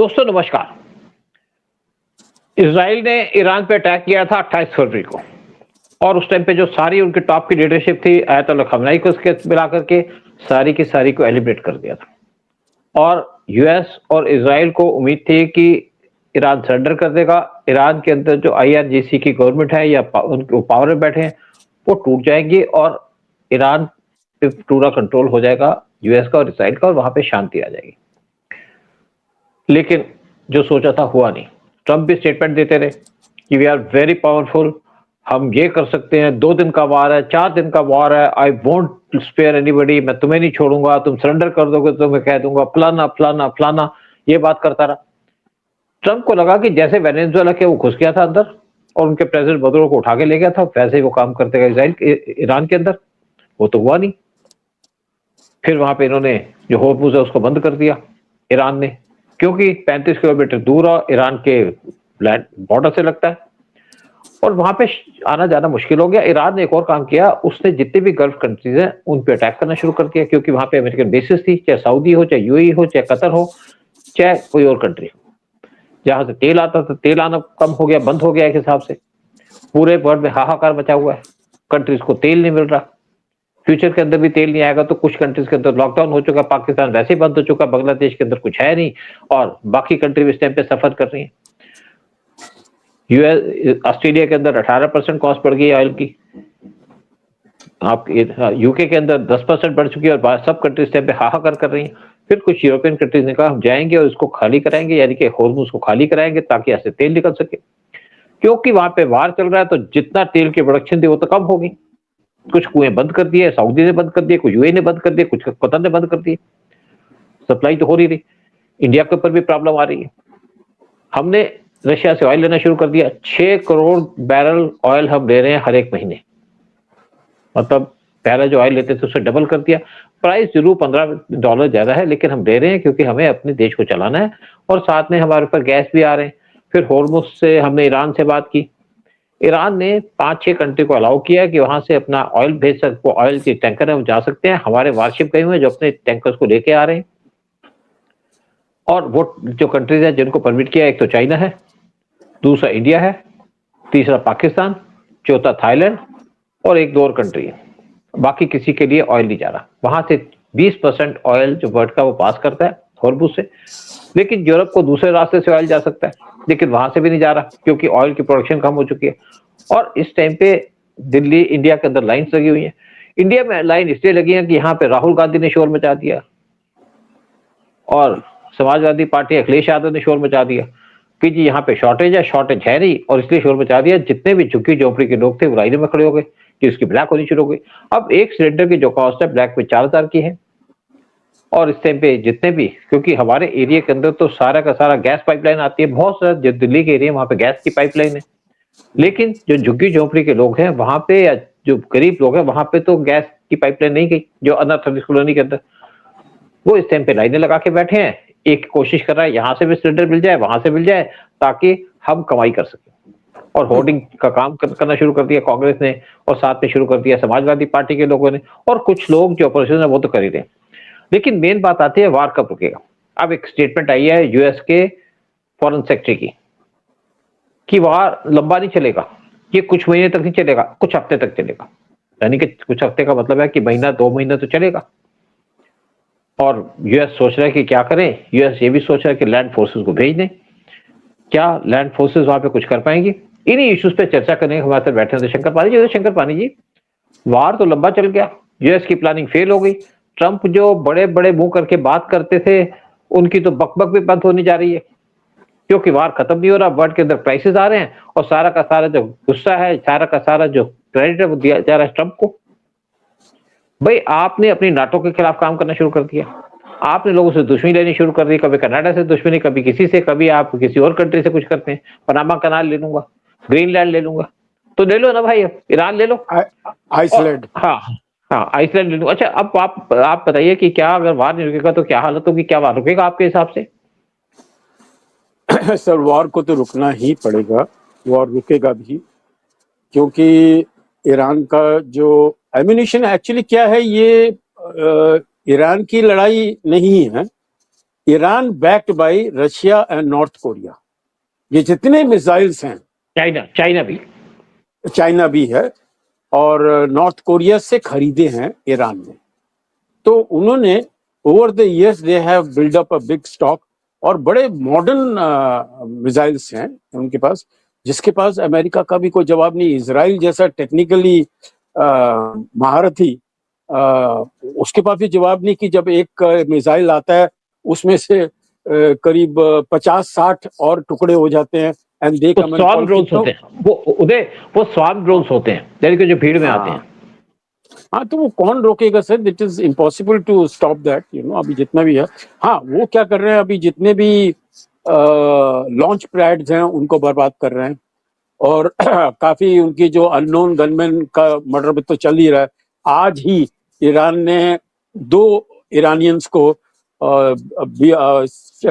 दोस्तों नमस्कार। इजराइल ने ईरान पे अटैक किया था 28 फरवरी को और उस टाइम पे जो सारी उनकी टॉप की लीडरशिप थी अयतुल्लाह खamenei को उसके मिला करके सारी की सारी को एलिमिनेट कर दिया था। और यूएस और इजराइल को उम्मीद थी कि ईरान सरेंडर कर देगा। ईरान के अंदर जो आईआरजीसी की गवर्नमेंट है या उनके पावर में बैठे हैं वो टूट जाएंगी और ईरान पे पूरा कंट्रोल हो जाएगा यूएस का और इजराइल का और वहां पे शांति आ जाएगी। लेकिन जो सोचा था हुआ नहीं। ट्रंप भी स्टेटमेंट देते रहे कि वी आर वेरी पावरफुल, हम ये कर सकते हैं, 2 दिन का वार है, 4 दिन का वार है, आई वोंट स्पेयर एनीबॉडी, मैं तुम्हें नहीं छोड़ूंगा, तुम सरेंडर कर दोगे तो मैं कह दूंगा फलाना फलाना फलाना, ये बात करता रहा। ट्रंप को लगा कि जैसे वेनेजुएला के वो घुस गया था अंदर और उनके प्रेसिडेंट मदुरो को उठा के ले गया था, वैसे ही वो काम करते गए इजराइल ईरान के अंदर। वो तो हुआ नहीं। फिर वहां पे इन्होंने जो होर्मुज है उसको बंद कर दिया ईरान ने, क्योंकि 35 किलोमीटर दूर ईरान के लैंड बॉर्डर से लगता है और वहां पे आना जाना मुश्किल हो गया। ईरान ने एक और काम किया, उसने जितने भी गल्फ कंट्रीज हैं उन पे अटैक करना शुरू कर दिया, क्योंकि वहां पे अमेरिकन बेसिस थी, चाहे सऊदी हो, चाहे यूएई हो, चाहे कतर हो, चाहे कोई और कंट्री हो। जहां से तेल आता था, तेल आना कम हो गया, बंद हो गया एक हिसाब से। पूरे वर्ल्ड में हाहाकार मचा हुआ है, कंट्रीज को तेल नहीं मिल रहा। फ्यूचर के अंदर भी तेल नहीं आएगा तो कुछ कंट्रीज के अंदर लॉकडाउन हो चुका, पाकिस्तान वैसे ही बंद हो चुका, बांग्लादेश के अंदर कुछ है नहीं और बाकी कंट्री भी इस टाइम पे सफर कर रही है। यूएस ऑस्ट्रेलिया के अंदर 18% कॉस्ट बढ़ गई ऑयल की, आप यूके के अंदर 10% बढ़ चुकी है और सब कंट्रीज इस टाइम पे हाहाकार कर रही हैं। फिर कुछ यूरोपियन कंट्रीज ने कहा हम जाएंगे और इसको खाली कराएंगे, यानी कि होर्मुज को खाली कराएंगे ताकि ऐसे तेल निकल सके, क्योंकि वहां पे वार चल रहा है तो जितना तेल की प्रोडक्शन थी वो तो कम होगी। कुछ कुएं बंद कर दिए, सऊदी ने बंद कर दिए, कुछ यूएई ने बंद कर दिए, कुछ कतर ने बंद कर दिए, सप्लाई तो हो नहीं रही। इंडिया के ऊपर भी प्रॉब्लम आ रही है। हमने रशिया से ऑयल लेना शुरू कर दिया, 6 करोड़ बैरल ऑयल हम ले रहे हैं हर एक महीने, मतलब पहले जो ऑयल लेते थे उससे डबल कर दिया। प्राइस जरूर $15 ज्यादा है, लेकिन हम ले रहे हैं क्योंकि हमें अपने देश को चलाना है और साथ में हमारे ऊपर गैस भी आ रहे हैं। फिर होर्मुज से हमने ईरान से बात की, ईरान ने 5-6 कंट्री को अलाउ किया कि वहां से अपना ऑयल भेज सकते, ऑयल के टैंकर है वो जा सकते हैं। हमारे वारशिप गए हुए हैं जो अपने टैंकर्स को लेके आ रहे हैं। और वो जो कंट्रीज है जिनको परमिट किया, एक तो चाइना है, दूसरा इंडिया है, तीसरा पाकिस्तान, चौथा थाईलैंड और 1-2 और कंट्री है। बाकी किसी के लिए ऑयल नहीं जा रहा। वहां से 20% ऑयल जो वर्ल्ड का वो पास करता है हॉर्मुज से, लेकिन यूरोप को दूसरे रास्ते से ऑयल जा सकता है, लेकिन वहां से भी नहीं जा रहा क्योंकि ऑयल की प्रोडक्शन कम हो चुकी है। और इस टाइम पे दिल्ली इंडिया के अंदर लाइन्स लगी हुई है। इंडिया में लाइन इसलिए लगी है कि यहाँ पे राहुल गांधी ने शोर मचा दिया और समाजवादी पार्टी अखिलेश यादव ने शोर मचा दिया कि जी यहाँ पे शॉर्टेज है नहीं, और इसलिए शोर मचा दिया। जितने भी झुग्गी झोपड़ी के लोग थे वो लाइनों में खड़े हो गए कि उसकी ब्लैक होनी शुरू हो गई। अब एक सिलेंडर की जो कॉस्ट है ब्लैक में 4000 की है। और इस टाइम पे जितने भी, क्योंकि हमारे एरिया के अंदर तो सारा का सारा गैस पाइपलाइन आती है, बहुत सारा जो दिल्ली के एरिया वहां पे गैस की पाइपलाइन है, लेकिन जो झुग्गी झोपड़ी के लोग हैं वहां पे या जो गरीब लोग हैं वहां पे तो गैस की पाइपलाइन नहीं गई। जो अनाथ कॉलोनी के अंदर वो इस टाइम पे लाइनें लगा के बैठे हैं, एक कोशिश कर रहा है यहाँ से भी सिलेंडर मिल जाए, वहां से मिल जाए, ताकि हम कमाई कर सकें। और होर्डिंग का काम करना शुरू कर दिया कांग्रेस ने और साथ में शुरू कर दिया समाजवादी पार्टी के लोगों ने, और कुछ लोग जो अपोजिशन है वो तो कर ही रहे। लेकिन मेन बात आती है वार कब रुकेगा। अब एक स्टेटमेंट आई है यूएस के फॉरेन सेक्रेटरी की कि वार लंबा नहीं चलेगा, ये कुछ महीने तक नहीं चलेगा, कुछ हफ्ते तक चलेगा। यानी कि कुछ हफ्ते का मतलब है कि महीना 2 महीने तो चलेगा। और यूएस सोच रहा है कि क्या करें, यूएस ये भी सोच रहा है कि लैंड फोर्सेस को भेज दें। क्या लैंड फोर्सेस वहां पे कुछ कर पाएंगी? इन्हीं इश्यूज पे चर्चा करने हमारे साथ बैठे थे शंकर पानी जी। शंकर पानी जी, वार तो लंबा चल गया, यूएस की प्लानिंग फेल हो गई, ट्रंप जो बड़े बड़े मुंह करके बात करते थे उनकी तो बकबक भी बंद होने जा रही है, क्योंकि वार खत्म नहीं हो रहा, वर्ल्ड के अंदर क्राइसिस आ रहे हैं और सारा का सारा जो गुस्सा है, सारा का सारा जो क्रेडिट है वो दिया जा रहा है ट्रंप को। भाई आपने अपनी नाटो के खिलाफ काम करना शुरू कर दिया, आपने लोगों से दुश्मनी लेनी शुरू कर दी, कभी कनाडा से दुश्मनी, कभी किसी से, कभी आप किसी और कंट्री से कुछ करते हैं, पनामा कनाल ले लूंगा, ग्रीनलैंड ले लूंगा, तो ले लो ना भाई, ईरान ले लो, आइसलैंड। हाँ हाँ आइसलैंड ले लो। अच्छा अब आप बताइए कि क्या अगर वार नहीं रुकेगा तो क्या हालत होगी, क्या वार रुकेगा आपके हिसाब से? सर वॉर को तो रुकना ही पड़ेगा, वॉर रुकेगा भी, क्योंकि ईरान का जो एम्यूनिशन एक्चुअली क्या है, ये ईरान की लड़ाई नहीं है, Iran backed by Russia and North Korea. ये जितने मिसाइल्स हैं, चाइना भी चाइना भी है, और नॉर्थ कोरिया से खरीदे हैं ईरान ने। तो उन्होंने over the years they have build up a big stock, और बड़े मॉडर्न मिसाइल्स हैं उनके पास, जिसके पास अमेरिका का भी कोई जवाब नहीं। इजराइल जैसा टेक्निकली महारथी, उसके पास भी जवाब नहीं कि जब एक मिसाइल आता है उसमें से करीब 50-60 और टुकड़े हो जाते हैं, एंड दे वो स्वार्म ड्रोन्स होते हैं, वो स्वार्म ड्रोन्स होते हैं, यानी कि जो भीड़ में आते हैं। हाँ, तो वो कौन रोकेगा sir? It is impossible to stop that, अभी जितना भी है। हाँ, वो क्या कर रहे हैं, अभी जितने भी लॉन्च पैड्स हैं उनको बर्बाद कर रहे हैं, और काफी उनकी जो अननोन गनमैन का मर्डर भी तो चल ही रहा है। आज ही ईरान ने 2 इरानियंस को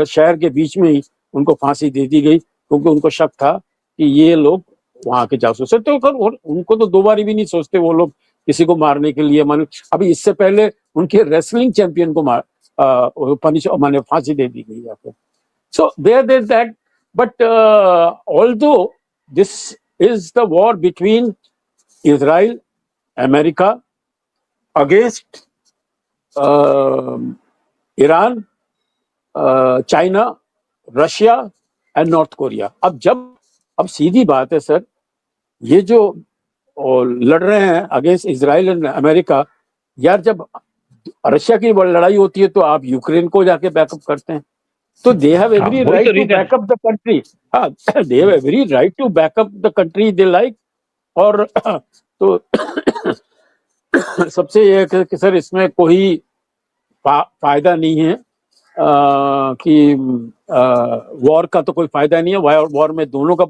शहर के बीच में ही उनको फांसी दे दी गई, क्योंकि उनको शक था कि ये लोग वहां के जासूस है। तो उनको तो 2 बार भी नहीं सोचते वो लोग किसी को मारने के लिए। अभी इससे पहले उनके रेसलिंग चैंपियन को माने फांसी दे दी गई है। So there is that, but although this is the war between Israel, America against Iran, China, Russia and North Korea. अब सीधी बात है सर, ये जो लड़ रहे हैं अगेंस्ट इजराइल एंड अमेरिका, यार जब रशिया की लड़ाई होती है तो आप यूक्रेन को जाके बैकअप करते हैं। तो they have every right to backup the country. हाँ, they have every right to backup the country they like. और तो सबसे ये है कि सर इसमें कोई फायदा नहीं है, कि वॉर का तो कोई फायदा नहीं है। वॉर में दोनों का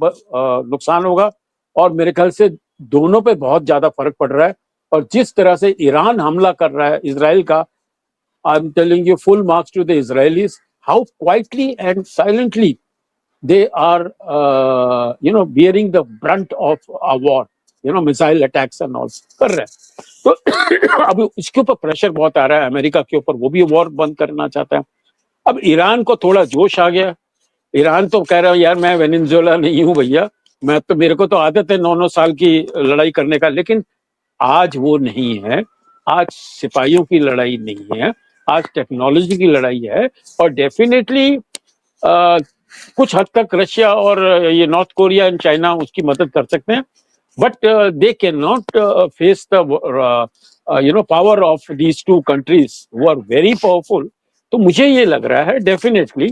नुकसान होगा, और मेरे ख्याल से दोनों पे बहुत ज्यादा फर्क पड़ रहा है। और जिस तरह से ईरान हमला कर रहा है इसराइल का, I am telling you, full marks to the Israelis, how quietly and silently they are bearing the brunt of a war, missile attacks and all कर रहे हैं। तो अब इसके ऊपर प्रेशर बहुत आ रहा है अमेरिका के ऊपर, वो भी वॉर बंद करना चाहता है। अब ईरान को थोड़ा जोश आ गया। ईरान तो कह रहा है यार मैं वेनेजुएला नहीं हूं भैया, मेरे को तो आदत है 9-9 साल की लड़ाई करने का। लेकिन आज वो नहीं है, आज सिपाहियों की लड़ाई नहीं है, आज टेक्नोलॉजी की लड़ाई है। और डेफिनेटली कुछ हद तक रशिया और ये नॉर्थ कोरिया एंड चाइना उसकी मदद कर सकते हैं, but they can not face the power of these 2 countries who are very powerful. तो मुझे ये लग रहा है डेफिनेटली,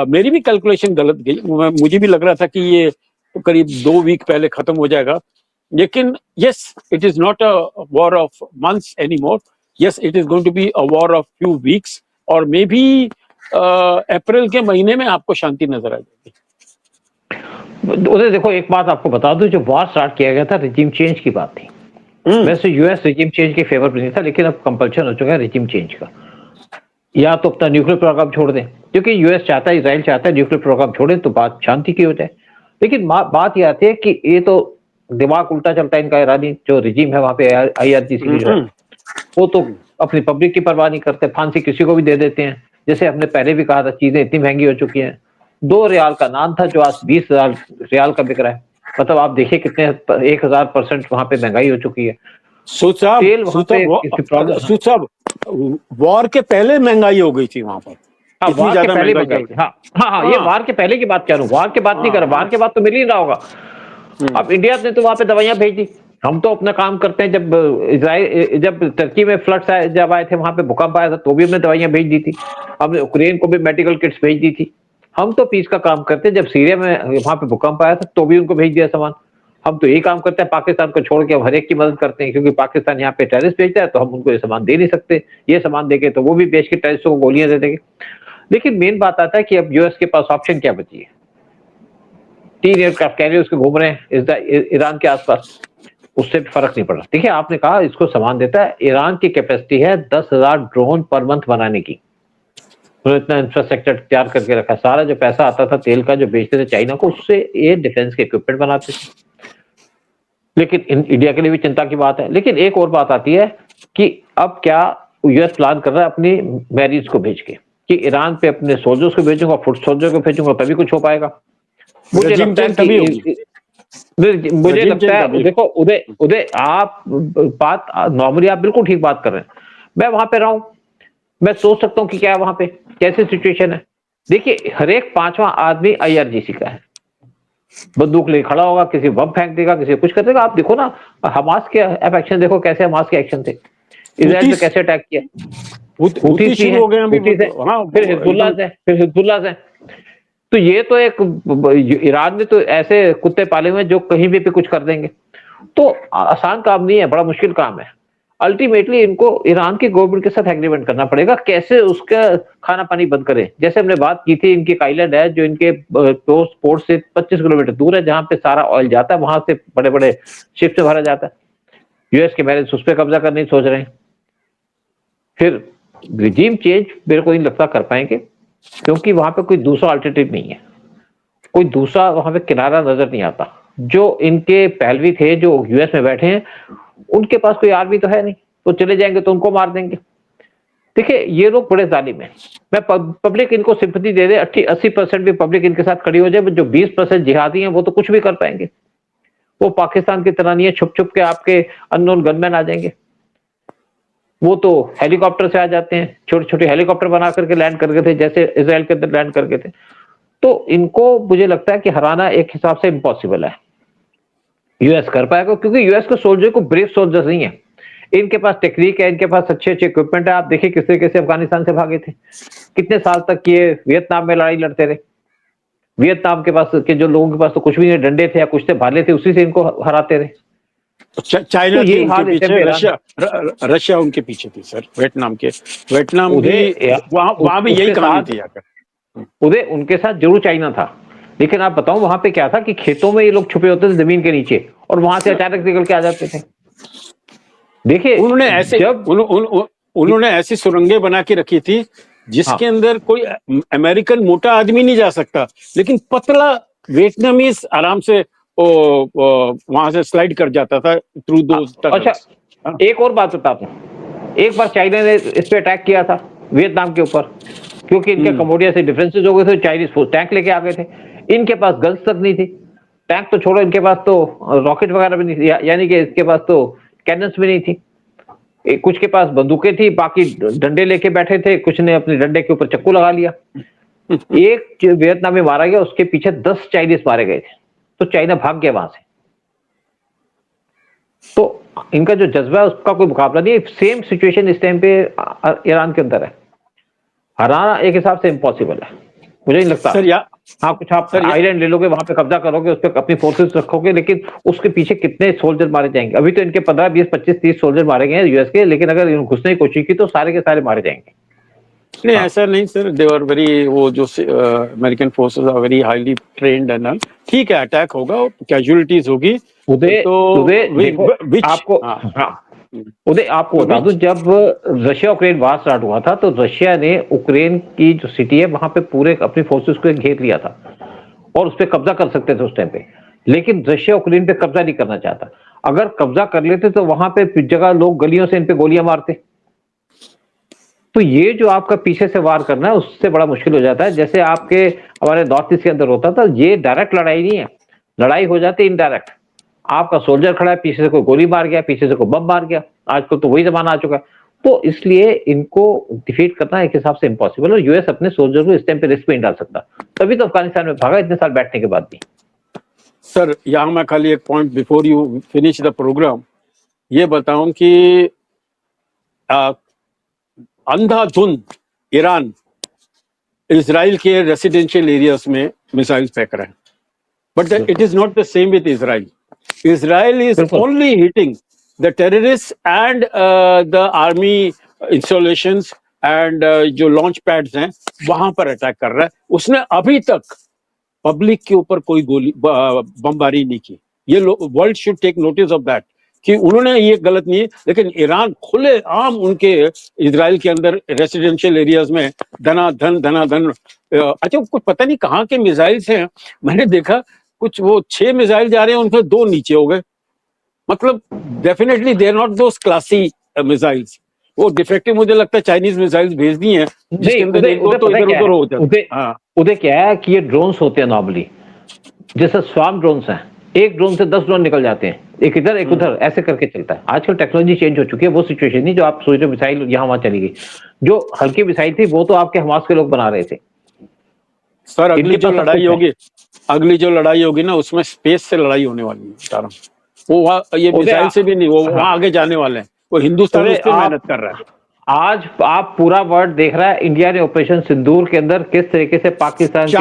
मेरी भी कैलकुलेशन गलत गई, मुझे भी लग रहा था कि ये तो करीब 2 वीक पहले खत्म हो जाएगा। लेकिन yes, it is not a war of months any more, yes it is going to be a war of few weeks, और मे बी अप्रैल के महीने में आपको शांति नजर आ जाएगी। उधर देखो, एक बात आपको बता दूं, जो वॉर स्टार्ट किया गया था रिजीम चेंज की बात थी। वैसे यूएस रिजीम चेंज के फेवर में नहीं था, लेकिन अब कंपल्शन हो चुका है रिजीम चेंज का। या तो अपना न्यूक्लियर प्रोग्राम छोड़ दें, क्योंकि यूएस चाहता है, इजराइल चाहता है न्यूक्लियर प्रोग्राम छोड़े तो बात शांति की हो जाए। लेकिन बात यह आती है कि ये तो दिमाग उल्टा चलता है इनका। ईरानी जो रिजीम है वहां पे, IRGC वो तो अपनी पब्लिक की परवाह नहीं करते, फांसी किसी को भी दे देते हैं। जैसे हमने पहले भी कहा था, चीजें इतनी महंगी हो चुकी हैं। 2 रियाल का नान था जो आज 20,000 रियाल का बिक रहा है। मतलब आप देखिए कितने 1000% वहां पे महंगाई हो चुकी है। वॉर के पहले महंगाई हो गई थी वहां पर। हाँ, वार के पहले महंगाई। हाँ, ये वार के पहले की बात कह रहा हूँ, वार के बात नहीं कर रहा। वार के बाद तो मिल ही रहा होगा। अब इंडिया ने तो वहां पे दवाइयां भेज दी। हम तो अपना काम करते हैं। जब टर्की में फ्लड्स जब आए थे, वहां पे भूकंप आया था, तो भी हमने दवाइयां भेज दी थी। हमने यूक्रेन को भी मेडिकल किट्स भेज दी थी। हम तो पीस का काम करते हैं। जब सीरिया में वहां पे भूकंप आया था, तो भी उनको भेज दिया सामान। हम तो यही काम करते हैं, पाकिस्तान को छोड़ के हर एक की मदद करते हैं, क्योंकि पाकिस्तान यहाँ पे टेररिस्ट भेजता है, तो हम उनको ये सामान दे नहीं सकते। ये सामान देंगे तो वो भी बेच के टेररिस्टों को गोलियां दे देंगे। लेकिन मेन बात आता है कि अब यूएस के पास ऑप्शन क्या बची है। 3 एयरक्राफ्ट कैरियर्स के घूम रहे हैं ईरान के आसपास, उससे भी फर्क नहीं पड़ रहा। देखिए, आपने कहा इसको सामान देता है। ईरान की कैपेसिटी है 10,000 ड्रोन पर मंथ बनाने की। तो इतना इंफ्रास्ट्रक्चर तैयार करके रखा है। सारा जो पैसा आता था तेल का जो बेचते थे चाइना को, उससे ये डिफेंस के इक्विपमेंट बनाते थे। लेकिन इंडिया के लिए भी चिंता की बात है। लेकिन एक और बात आती है कि अब क्या यूएस प्लान कर रहा है अपनी मैरीज को भेज के, कि ईरान पे अपने सोल्जर्स को भेजूंगा, फुट सोल्जर को भेजूंगा, तभी कुछ हो पाएगा। मुझे रजीम लगता है चेंज तभी होगी। कि मुझे रजीम लगता चेंज है तभी। देखो उदय उदय आप बात नॉर्मली आप बिल्कुल ठीक बात कर रहे हैं। मैं वहां पे रहा हूं, मैं सोच सकता हूं कि क्या है वहां पे, कैसी सिचुएशन है। देखिए हर एक 5वां आदमी IRGC का है, बंदूक लेके खड़ा होगा, किसी बम फेंक देगा, किसी कुछ कर देगा। आप देखो ना हमास के एक्शन देखो, कैसे हमास के एक्शन थे, इजराइल पे हुतीस कैसे अटैक किया। हुतीस हुतीस भी शुरू हैं, हो गए अभी। हुतीस है, हाँ फिर हिजबुल्लाह एकदम। है, फिर हिजबुल्लाह है। तो ये तो एक ईरान ने तो ऐसे कुत्ते पाले हुए हैं जो कहीं भी कुछ कर देंगे। तो आसान काम नहीं है, बड़ा मुश्किल काम है। अल्टीमेटली इनको ईरान की गवर्नमेंट के साथ एग्रीमेंट करना पड़ेगा, कैसे उसका खाना पानी बंद करें। जैसे हमने बात की थी, इनकी एक आइलैंड है जो इनके पोर्ट से 25 किलोमीटर दूर है, जहां पे सारा ऑयल जाता है, वहां से बड़े बड़े शिप से भरा जाता है। यूएस के बैरिज उस पर कब्जा करने की सोच रहे हैं। फिर रिजीम चेंज मेरे को नहीं लगता कर पाएंगे, क्योंकि वहां पे कोई दूसरा अल्टरनेटिव नहीं है, कोई दूसरा वहां पे किनारा नजर नहीं आता। जो इनके पहलवी थे जो यूएस में बैठे हैं, उनके पास कोई आर्मी तो है नहीं, तो चले जाएंगे तो उनको मार देंगे। देखिए ये लोग बड़े जालिम हैं। मैं पब्लिक इनको सिंपैथी दे दे, 80% भी पब्लिक इनके साथ खड़ी हो जाए, जो 20% जिहादी हैं वो तो कुछ भी कर पाएंगे। वो पाकिस्तान की तरह नहीं है छुप छुप के आपके अननोन गनमैन आ जाएंगे। वो तो हेलीकॉप्टर से आ जाते हैं, छोटे छोटे हेलीकॉप्टर बना करके लैंड करके थे, जैसे इसराइल के अंदर लैंड करके थे। तो इनको मुझे लगता है कि हराना एक हिसाब से इम्पॉसिबल है। यूएस कर पाएगा, क्योंकि यूएस के सोल्जर को ब्रेव सोल्जर्स नहीं है। इनके पास टेक्निक है, इनके पास अच्छे अच्छे इक्विपमेंट है। आप देखिए किस तरीके से अफगानिस्तान से भागे थे, कितने साल तक ये वियतनाम में लड़ाई लड़ते रहे। वियतनाम के पास के जो लोगों के पास तो कुछ भी नहीं, डंडे थे या कुछ थे, भाले थे, उसी से इनको हराते रहे। चाइना तो थी यही उनके हाल इस टाइम पीछे, पे ईरान। रशिया उनके पीछे थी सर। वियतनाम भी उदय वहां भी यही उसके कहानी साथ थी आकर। उदय उनके साथ जरूर चाइना था, लेकिन आप बताओ वहां पे क्या था कि खेतों में ये लोग छुपे होते थे जमीन के नीचे, और वहां से अचानक निकल के आ जाते थे। देखिए उन्होंने ऐसे जब उन्होंने ऐसी सुरंगें बना के रखी थी जिसके हाँ अंदर कोई अमेरिकन मोटा आदमी नहीं जा सकता, लेकिन पतला वियतनामीज आराम से वहां से स्लाइड कर जाता था थ्रू दोस अच्छा, टनल्स। एक और बात बताता हूँ। एक बार चाइना ने इस पे अटैक किया था वियतनाम के ऊपर, क्योंकि इनके कंबोडिया से डिफरेंसेस हो गए थे। चाइनीज टैंक लेके आ गए थे, इनके पास गन्स तक नहीं थी। टैंक तो छोड़ो, इनके पास तो रॉकेट वगैरह भी नहीं थी, यानी कि इसके पास तो कैनन्स भी नहीं थी। कुछ के पास बंदूकें थी, बाकी डंडे लेके बैठे थे, कुछ ने अपने डंडे के ऊपर चक्कू लगा लिया। एक वियतनामी मारा गया, उसके पीछे 10 चाइनीज मारे गए थे, तो चाइना भाग गया वहां से। तो इनका जो जज्बा है उसका कोई मुकाबला नहीं है। सेम सिचुएशन इस टाइम पे ईरान के अंदर है। हराना एक हिसाब से इम्पॉसिबल है, मुझे नहीं लगता। सर हाँ, कुछ आप आइलैंड ले लोगे, वहां पे कब्जा करोगे, उस पर अपनी फोर्सेस रखोगे, लेकिन उसके पीछे कितने सोल्जर मारे जाएंगे। अभी तो इनके 15, 20, 25, 30 सोल्जर मारे गए हैं यूएस के, लेकिन अगर घुसने की कोशिश की तो सारे के सारे मारे जाएंगे। नहीं, हाँ। ऐसा नहीं सर। दे आर वेरी, वो जो American forces are very highly trained and ठीक है, अटैक होगा, कैजुअलिटीज होगी। उदय तो उदय देखो, आपको हाँ उदय आपको बता दूं, जब रशिया यूक्रेन वार स्टार्ट हुआ था, तो रशिया ने यूक्रेन की जो सिटी है वहां पे पूरे अपनी फोर्सेस को घेर लिया था, और उस पर कब्जा कर सकते थे उस टाइम पे। लेकिन रशिया यूक्रेन पे कब्जा नहीं करना चाहता। अगर कब्जा कर लेते तो वहां पे जगह लोग गलियों से इन पे गोलियां मारते। तो ये जो आपका पीछे से वार करना है, उससे बड़ा मुश्किल हो जाता है। जैसे आपके हमारे नॉर्थ ईस्ट के अंदर होता था, ये डायरेक्ट लड़ाई नहीं है, लड़ाई हो जाती है इनडायरेक्ट। आपका सोल्जर खड़ा है, पीछे से कोई गोली मार गया, पीछे से कोई बम मार गया। आजकल तो वही जमाना आ चुका है। तो इसलिए इनको डिफीट करना एक हिसाब से इम्पॉसिबल, और यूएस अपने सोल्जर को इस टाइम पे रिस्क में नहीं डाल सकता। तभी तो अफगानिस्तान में भागा इतने साल बैठने के बाद भी। सर यहाँ मैं खाली एक point before you finish the programme ये बताऊं कि अंधाधुंध ईरान इजराइल के रेसिडेंशियल एरियाज में मिसाइल्स फेंक रहे हैं, but it is not the same with Israel. Israel is only hitting the terrorists and the army installations and जो लॉन्च पैड्स हैं वहां पर अटैक कर रहा है. उसने अभी तक पब्लिक के ऊपर कोई गोली बमबारी नहीं की. ये world should take notice of that कि उन्होंने ये गलत नहीं है, लेकिन ईरान खुले आम उनके इजराइल के अंदर रेसिडेंशियल एरियाज में धनाधन अच्छा कुछ पता नहीं कहाँ के मिसाइल्स हैं. मैंने देखा कुछ वो 6 मिसाइल जा रहे हैं, उनके 2 नीचे हो गए. मतलब definitely they are not those classy missiles. वो डिफेक्टिव मुझे लगता है चाइनीज मिसाइल्स भेज दी हैं, जिसके अंदर एक दो तो इधर उधर हो जाते हैं। हाँ, उधर क्या है कि ये ड्रोन्स होते हैं नॉर्मली, जैसे स्वार्म ड्रोन्स हैं, एक ड्रोन से 10 ड्रोन निकल जाते हैं, एक इधर एक उधर, ऐसे करके चलता है। आजकल टेक्नोलॉजी चेंज हो चुकी है, वो सिचुएशन नहीं जो आप सोच रहे हो मिसाइल यहाँ वहां चली गई। जो हल्की मिसाइल थी वो तो आपके हमास के लोग बना रहे थे। सर अगली जो लड़ाई होगी ना, उसमें स्पेस से लड़ाई होने वाली है बता रहा हूं। वो वहाँ ये मिसाइल से भी नहीं, वो वहां आगे जाने वाले हैं, वो हिंदुस्तान उस पर मेहनत कर रहा है। आज आप पूरा वर्ल्ड देख रहा है, इंडिया ने ऑपरेशन सिंदूर के अंदर किस तरीके से पाकिस्तान के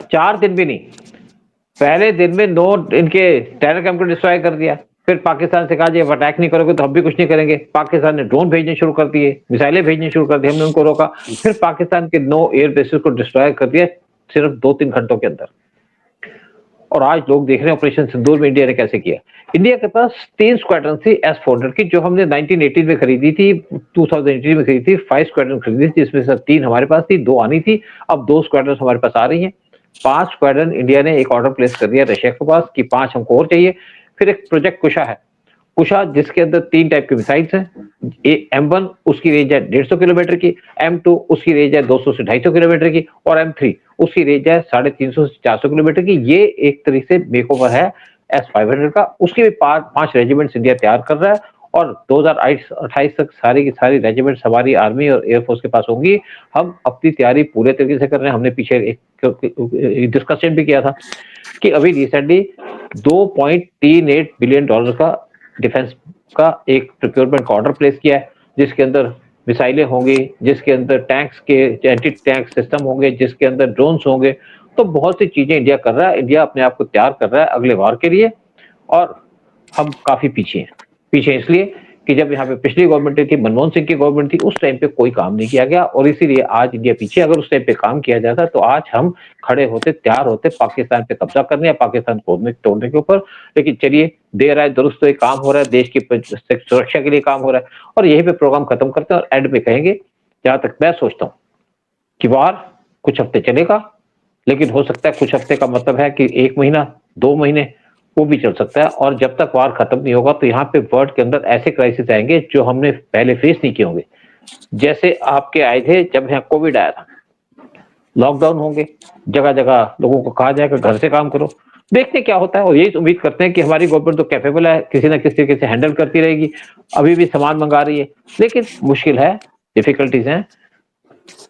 4 दिन भी नहीं, पहले दिन में 9 इनके टेरर कैंप को डिस्ट्रॉय कर दिया। फिर पाकिस्तान से कहा जी अटैक नहीं करोगे तो हम भी कुछ नहीं करेंगे। पाकिस्तान ने ड्रोन भेजने शुरू कर दिए, मिसाइलें भेजने शुरू कर दी, हमने उनको रोका। फिर पाकिस्तान के 9 एयर बेसेस को डिस्ट्रॉय कर दिया सिर्फ 2-3 घंटों के अंदर। और आज लोग देख रहे हैं ऑपरेशन सिंदूर में इंडिया ने कैसे किया। इंडिया के पास 3 स्क्वाड्रन थी S-400 की, जो हमने 1918 में खरीदी थी, 2018 में खरीदी थी। 5 स्क्वाड्रन खरीदी थी, जिसमें से 3 हमारे पास थी, 2 आनी थी। अब 2 स्क्वाड्रन हमारे पास आ रही हैं। 5 स्क्वाड्रन इंडिया ने एक ऑर्डर प्लेस कर दिया रशिया के पास कि 5 हमको और चाहिए। फिर एक प्रोजेक्ट कुशा है, कुशा जिसके अंदर 3 टाइप के मिसाइल्स हैं। M1 उसकी रेंज है 150 किलोमीटर की, M2 उसकी रेंज है 200 से 250 किलोमीटर की, और M3 उसकी रेंज है 350 से 400 किलोमीटर की। ये एक तरीके से मेकओवर है S-500 का। उसके भी 5 रेजिमेंट्स इंडिया तैयार कर रहा है, और 2028 तक सारी की सारी रेजिमेंट्स हमारी आर्मी और एयरफोर्स के पास होंगी। हम अपनी तैयारी पूरे तरीके से कर रहे हैं। हमने पीछे एक डिस्कशन भी किया था कि अभी रिसेंटली $2.38 बिलियन का डिफेंस का एक प्रोक्योरमेंट का ऑर्डर प्लेस किया है, जिसके अंदर मिसाइलें होंगी, जिसके अंदर टैंक्स के एंटी टैंक सिस्टम होंगे, जिसके अंदर ड्रोन्स होंगे। तो बहुत सी चीजें इंडिया कर रहा है। इंडिया अपने आप को तैयार कर रहा है अगले वार के लिए, और हम काफी पीछे हैं। पीछे इसलिए कि जब यहाँ पे पिछली गवर्नमेंट थी, मनमोहन सिंह की गवर्नमेंट थी, उस टाइम पे कोई काम नहीं किया गया, और इसीलिए आज इंडिया पीछे। अगर उस टाइम पे काम किया जाता तो आज हम खड़े होते, तैयार होते पाकिस्तान पे कब्जा करने या पाकिस्तान को तोड़ने के ऊपर। लेकिन चलिए, देर आए दुरुस्त तो काम हो रहा है, देश की सुरक्षा के लिए काम हो रहा है, और यही पे प्रोग्राम खत्म करते हैं और एंड पे कहेंगे, जहां तक मैं सोचता हूँ कि वार कुछ हफ्ते चलेगा, लेकिन हो सकता है कुछ हफ्ते का मतलब है कि 1 महीना 2 महीने वो भी चल सकता है। और जब तक वार खत्म नहीं होगा तो यहाँ पे वर्ल्ड के अंदर ऐसे क्राइसिस आएंगे जो हमने पहले फेस नहीं किए होंगे। जैसे आपके आए थे जब यहाँ कोविड आया था, लॉकडाउन होंगे, जगह जगह लोगों को कहा जाएगा घर से काम करो। देखते क्या होता है, और यही उम्मीद करते हैं कि हमारी गवर्नमेंट तो कैपेबल है, किसी ना किसी तरीके से हैंडल करती रहेगी। अभी भी सामान मंगा रही है, लेकिन मुश्किल है, डिफिकल्टीज हैं।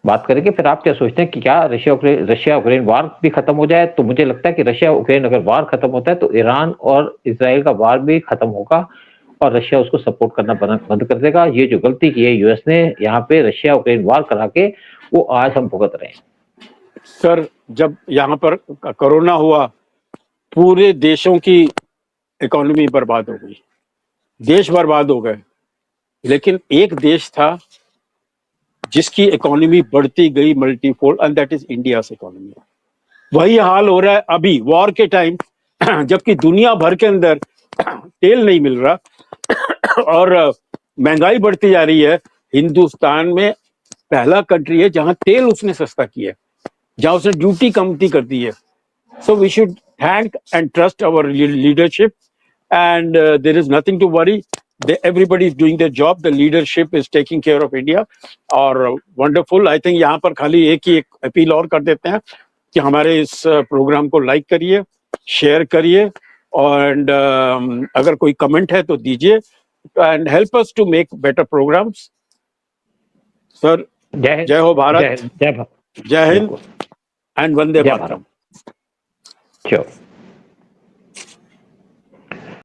बात करेंगे। फिर आप क्या सोचते हैं कि क्या रशिया यूक्रेन वार भी खत्म हो जाए? तो मुझे लगता है कि रशिया यूक्रेन अगर वार खत्म होता है तो ईरान और इजराइल का वार भी खत्म होगा, और रशिया उसको सपोर्ट करना बंद कर देगा। ये जो गलती की है यूएस ने यहाँ पे रशिया यूक्रेन वार करा के, वो आज हम भुगत रहे हैं। सर जब यहाँ पर कोरोना हुआ, पूरे देशों की इकोनॉमी बर्बाद हो गई, देश बर्बाद हो गए, लेकिन एक देश था जिसकी इकोनॉमी बढ़ती गई multifold, and that is India's economy. वही हाल हो रहा है अभी वॉर के टाइम, जबकि दुनिया भर के अंदर तेल नहीं मिल रहा और महंगाई बढ़ती जा रही है। हिंदुस्तान में पहला कंट्री है जहां तेल उसने सस्ता किया है, जहां उसने ड्यूटी कमती कर दी है। So we should thank and trust our leadership, and there is nothing to worry. Everybody is doing their job. The leadership is taking care of India, और wonderful. I think यहाँ पर खाली एक अपील और कर देते हैं कि हमारे इस प्रोग्राम को लाइक करिए, शेयर करिए, और अगर कोई कमेंट है तो दीजिए, and help us to make better programmes. Sir जय हो भारत, जय हिंद, एंड वंदे मातरम।